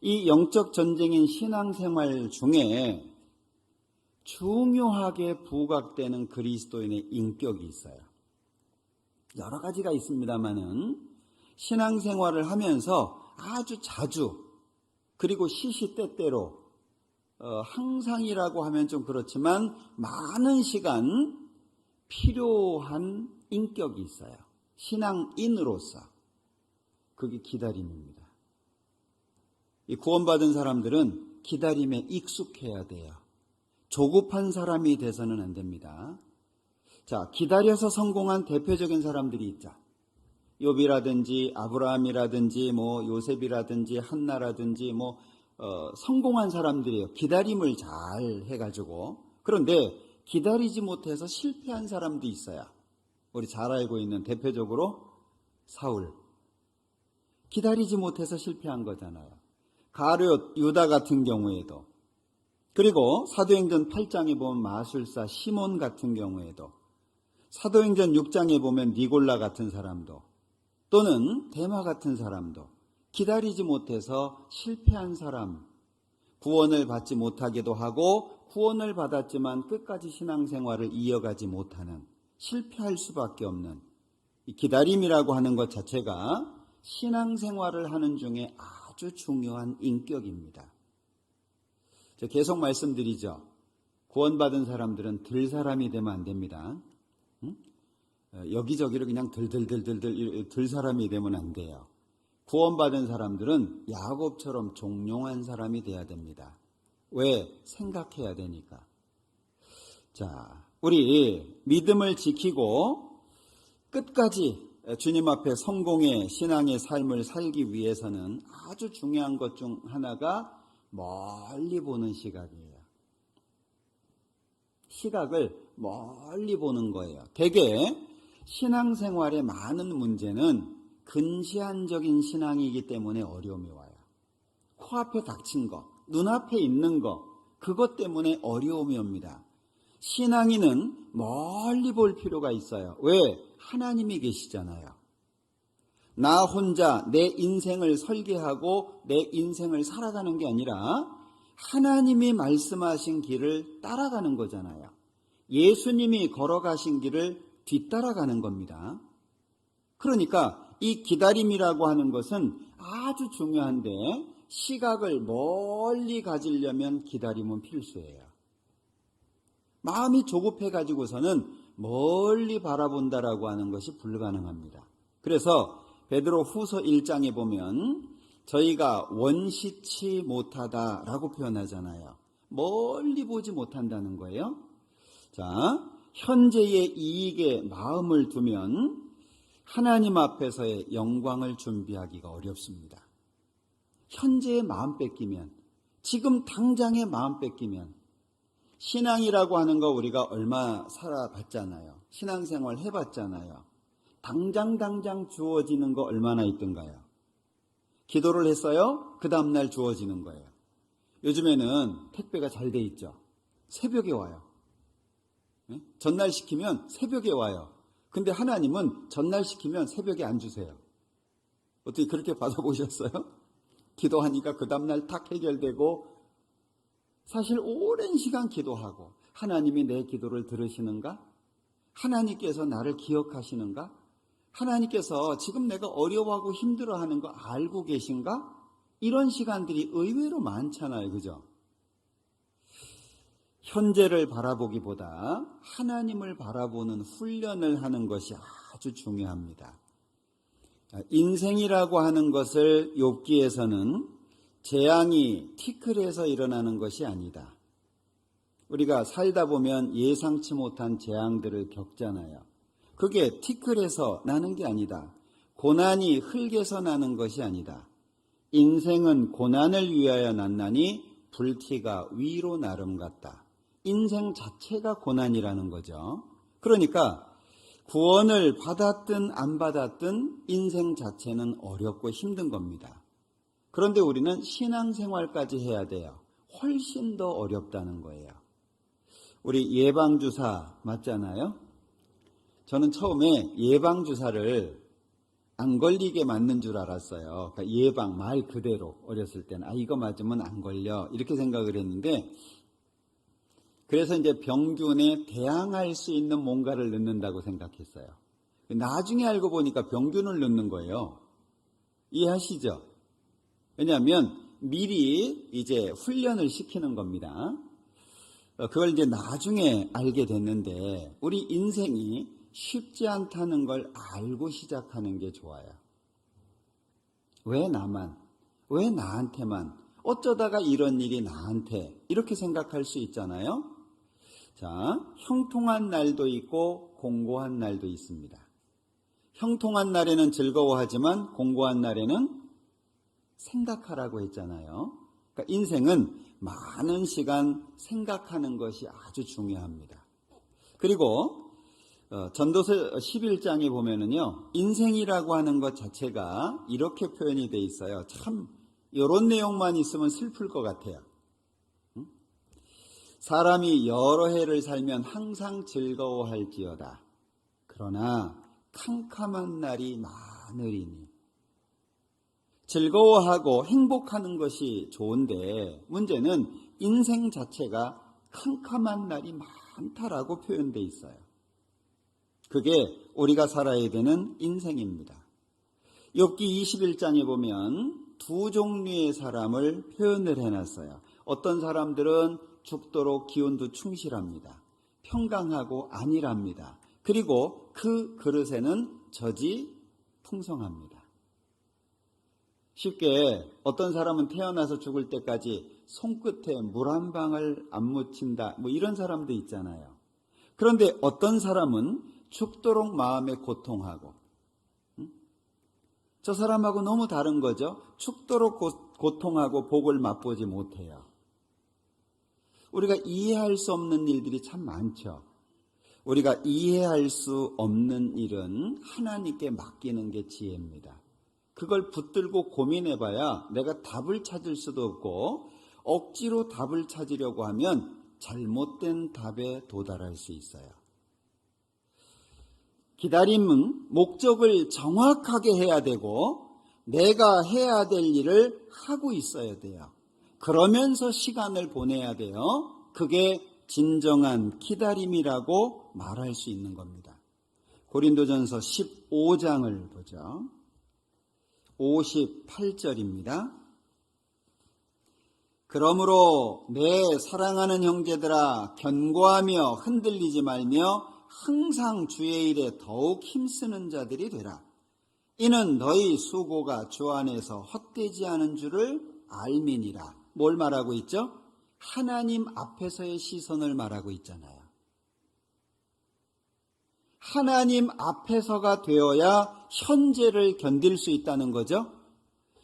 이 영적 전쟁인 신앙생활 중에 중요하게 부각되는 그리스도인의 인격이 있어요. 여러 가지가 있습니다만은 신앙생활을 하면서 아주 자주 그리고 시시때때로 항상이라고 하면 좀 그렇지만 많은 시간 필요한 인격이 있어요. 신앙인으로서. 그게 기다림입니다. 이 구원받은 사람들은 기다림에 익숙해야 돼요. 조급한 사람이 돼서는 안 됩니다. 자, 기다려서 성공한 대표적인 사람들이 있죠. 욥이라든지 아브라함이라든지 요셉이라든지 한나라든지 성공한 사람들이에요. 기다림을 잘 해가지고. 그런데 기다리지 못해서 실패한 사람도 있어요. 우리 잘 알고 있는 대표적으로 사울. 기다리지 못해서 실패한 거잖아요. 가룟 유다 같은 경우에도, 그리고 사도행전 8장에 보면 마술사 시몬 같은 경우에도, 사도행전 6장에 보면 니골라 같은 사람도, 또는 데마 같은 사람도 기다리지 못해서 실패한 사람, 구원을 받지 못하기도 하고 구원을 받았지만 끝까지 신앙생활을 이어가지 못하는, 실패할 수밖에 없는 이 기다림이라고 하는 것 자체가 신앙생활을 하는 중에 아주 중요한 인격입니다. 제가 계속 말씀드리죠. 구원받은 사람들은 들 사람이 되면 안 됩니다. 여기저기로 그냥 들 사람이 되면 안 돼요. 구원받은 사람들은 야곱처럼 종용한 사람이 돼야 됩니다. 왜? 생각해야 되니까. 자, 우리 믿음을 지키고 끝까지 주님 앞에 성공의 신앙의 삶을 살기 위해서는 아주 중요한 것 중 하나가 멀리 보는 시각이에요. 시각을 멀리 보는 거예요. 대개 신앙생활의 많은 문제는 근시안적인 신앙이기 때문에 어려움이 와요. 코앞에 닥친 거, 눈앞에 있는 거, 그것 때문에 어려움이 옵니다. 신앙인은 멀리 볼 필요가 있어요. 왜? 하나님이 계시잖아요. 나 혼자 내 인생을 설계하고 내 인생을 살아가는 게 아니라 하나님이 말씀하신 길을 따라가는 거잖아요. 예수님이 걸어가신 길을 뒤따라가는 겁니다. 그러니까 이 기다림이라고 하는 것은 아주 중요한데 시각을 멀리 가지려면 기다림은 필수예요. 마음이 조급해 가지고서는 멀리 바라본다라고 하는 것이 불가능합니다. 그래서 베드로 후서 1장에 보면 저희가 원시치 못하다라고 표현하잖아요. 멀리 보지 못한다는 거예요. 자, 현재의 이익에 마음을 두면 하나님 앞에서의 영광을 준비하기가 어렵습니다. 현재의 마음 뺏기면, 지금 당장의 마음 뺏기면, 신앙이라고 하는 거 우리가 얼마 살아봤잖아요. 신앙생활 해봤잖아요. 당장 주어지는 거 얼마나 있던가요? 기도를 했어요? 그 다음날 주어지는 거예요. 요즘에는 택배가 잘 돼 있죠. 새벽에 와요. 전날 시키면 새벽에 와요. 근데 하나님은 전날 시키면 새벽에 안 주세요. 어떻게 그렇게 받아보셨어요? 기도하니까 그 다음날 탁 해결되고, 사실 오랜 시간 기도하고 하나님이 내 기도를 들으시는가? 하나님께서 나를 기억하시는가? 하나님께서 지금 내가 어려워하고 힘들어하는 거 알고 계신가? 이런 시간들이 의외로 많잖아요. 그죠? 현재를 바라보기보다 하나님을 바라보는 훈련을 하는 것이 아주 중요합니다. 인생이라고 하는 것을 욥기에서는 재앙이 티끌에서 일어나는 것이 아니다. 우리가 살다 보면 예상치 못한 재앙들을 겪잖아요. 그게 티끌에서 나는 게 아니다. 고난이 흙에서 나는 것이 아니다. 인생은 고난을 위하여 났나니 불티가 위로 나름 같다. 인생 자체가 고난이라는 거죠. 그러니까 구원을 받았든 안 받았든 인생 자체는 어렵고 힘든 겁니다. 그런데 우리는 신앙생활까지 해야 돼요. 훨씬 더 어렵다는 거예요. 우리 예방주사 맞잖아요. 저는 처음에 예방주사를 안 걸리게 맞는 줄 알았어요. 그러니까 예방, 말 그대로 어렸을 때는 이거 맞으면 안 걸려 이렇게 생각을 했는데, 그래서 이제 병균에 대항할 수 있는 뭔가를 넣는다고 생각했어요. 나중에 알고 보니까 병균을 넣는 거예요. 이해하시죠? 왜냐하면 미리 이제 훈련을 시키는 겁니다. 그걸 이제 나중에 알게 됐는데, 우리 인생이 쉽지 않다는 걸 알고 시작하는 게 좋아요. 왜 나만? 왜 나한테만? 어쩌다가 이런 일이 나한테? 이렇게 생각할 수 있잖아요. 자, 형통한 날도 있고 공고한 날도 있습니다. 형통한 날에는 즐거워하지만 공고한 날에는 생각하라고 했잖아요. 그러니까 인생은 많은 시간 생각하는 것이 아주 중요합니다. 그리고 전도서 11장에 보면은요, 인생이라고 하는 것 자체가 이렇게 표현이 돼 있어요. 참 이런 내용만 있으면 슬플 것 같아요. 사람이 여러 해를 살면 항상 즐거워할지어다. 그러나 캄캄한 날이 많으리니. 즐거워하고 행복하는 것이 좋은데, 문제는 인생 자체가 캄캄한 날이 많다라고 표현되어 있어요. 그게 우리가 살아야 되는 인생입니다. 욥기 21장에 보면 두 종류의 사람을 표현을 해놨어요. 어떤 사람들은 죽도록 기운도 충실합니다. 평강하고 안일합니다. 그리고 그 그릇에는 젖이 풍성합니다. 쉽게 어떤 사람은 태어나서 죽을 때까지 손끝에 물 한 방울 안 묻힌다, 이런 사람도 있잖아요. 그런데 어떤 사람은 죽도록 마음에 고통하고, 저 사람하고 너무 다른 거죠. 죽도록 고통하고 복을 맛보지 못해요. 우리가 이해할 수 없는 일들이 참 많죠. 우리가 이해할 수 없는 일은 하나님께 맡기는 게 지혜입니다. 그걸 붙들고 고민해봐야 내가 답을 찾을 수도 없고, 억지로 답을 찾으려고 하면 잘못된 답에 도달할 수 있어요. 기다림은 목적을 정확하게 해야 되고, 내가 해야 될 일을 하고 있어야 돼요. 그러면서 시간을 보내야 돼요. 그게 진정한 기다림이라고 말할 수 있는 겁니다. 고린도전서 15장을 보죠. 58절입니다. 그러므로 내 사랑하는 형제들아, 견고하며 흔들리지 말며 항상 주의 일에 더욱 힘쓰는 자들이 되라. 이는 너희 수고가 주 안에서 헛되지 않은 줄을 알미니라. 뭘 말하고 있죠? 하나님 앞에서의 시선을 말하고 있잖아요. 하나님 앞에서가 되어야 현재를 견딜 수 있다는 거죠.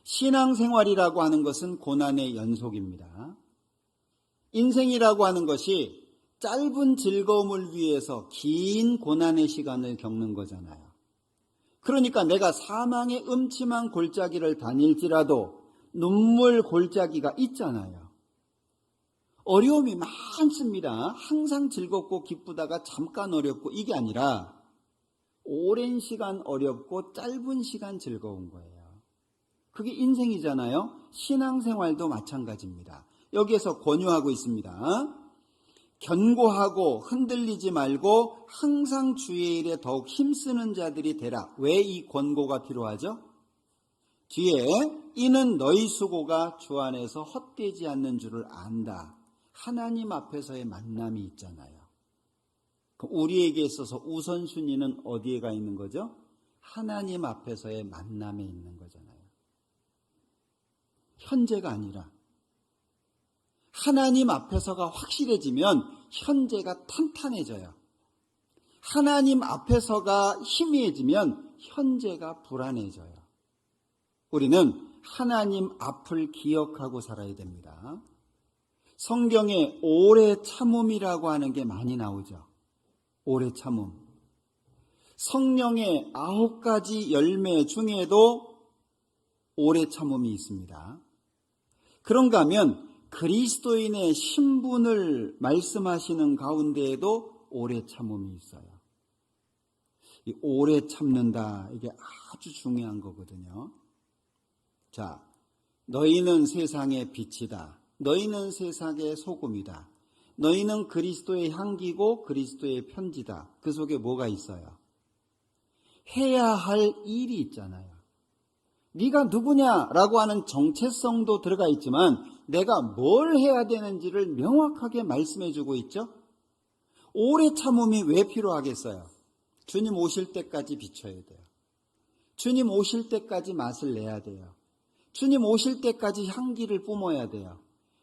신앙생활이라고 하는 것은 고난의 연속입니다. 인생이라고 하는 것이 짧은 즐거움을 위해서 긴 고난의 시간을 겪는 거잖아요. 그러니까 내가 사망의 음침한 골짜기를 다닐지라도 눈물 골짜기가 있잖아요. 어려움이 많습니다. 항상 즐겁고 기쁘다가 잠깐 어렵고, 이게 아니라 오랜 시간 어렵고 짧은 시간 즐거운 거예요. 그게 인생이잖아요. 신앙생활도 마찬가지입니다. 여기에서 권유하고 있습니다. 견고하고 흔들리지 말고 항상 주의 일에 더욱 힘쓰는 자들이 되라. 왜 이 권고가 필요하죠? 뒤에 이는 너희 수고가 주 안에서 헛되지 않는 줄을 안다. 하나님 앞에서의 만남이 있잖아요. 우리에게 있어서 우선순위는 어디에 가 있는 거죠? 하나님 앞에서의 만남에 있는 거잖아요. 현재가 아니라 하나님 앞에서가 확실해지면 현재가 탄탄해져요. 하나님 앞에서가 희미해지면 현재가 불안해져요. 우리는 하나님 앞을 기억하고 살아야 됩니다. 성경에 오래 참음이라고 하는 게 많이 나오죠. 오래 참음. 성령의 9가지 열매 중에도 오래 참음이 있습니다. 그런가 하면 그리스도인의 신분을 말씀하시는 가운데에도 오래 참음이 있어요. 이 오래 참는다, 이게 아주 중요한 거거든요. 자, 너희는 세상의 빛이다. 너희는 세상의 소금이다. 너희는 그리스도의 향기고 그리스도의 편지다. 그 속에 뭐가 있어요? 해야 할 일이 있잖아요. 네가 누구냐라고 하는 정체성도 들어가 있지만 내가 뭘 해야 되는지를 명확하게 말씀해 주고 있죠. 오래 참음이 왜 필요하겠어요? 주님 오실 때까지 비춰야 돼요. 주님 오실 때까지 맛을 내야 돼요. 주님 오실 때까지 향기를 뿜어야 돼요.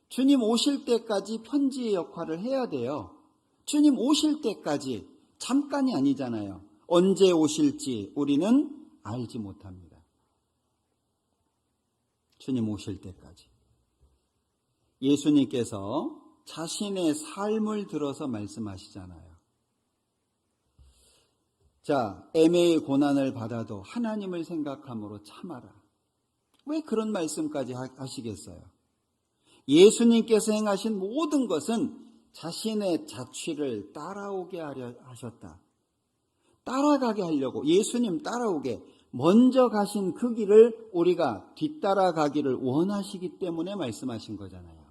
주님 오실 때까지 편지의 역할을 해야 돼요. 주님 오실 때까지, 잠깐이 아니잖아요. 언제 오실지 우리는 알지 못합니다. 주님 오실 때까지. 예수님께서 자신의 삶을 들어서 말씀하시잖아요. 자, 애매의 고난을 받아도 하나님을 생각함으로 참아라. 왜 그런 말씀까지 하시겠어요? 예수님께서 행하신 모든 것은 자신의 자취를 따라오게 하려 하셨다. 따라가게 하려고, 예수님 따라오게, 먼저 가신 그 길을 우리가 뒤따라가기를 원하시기 때문에 말씀하신 거잖아요.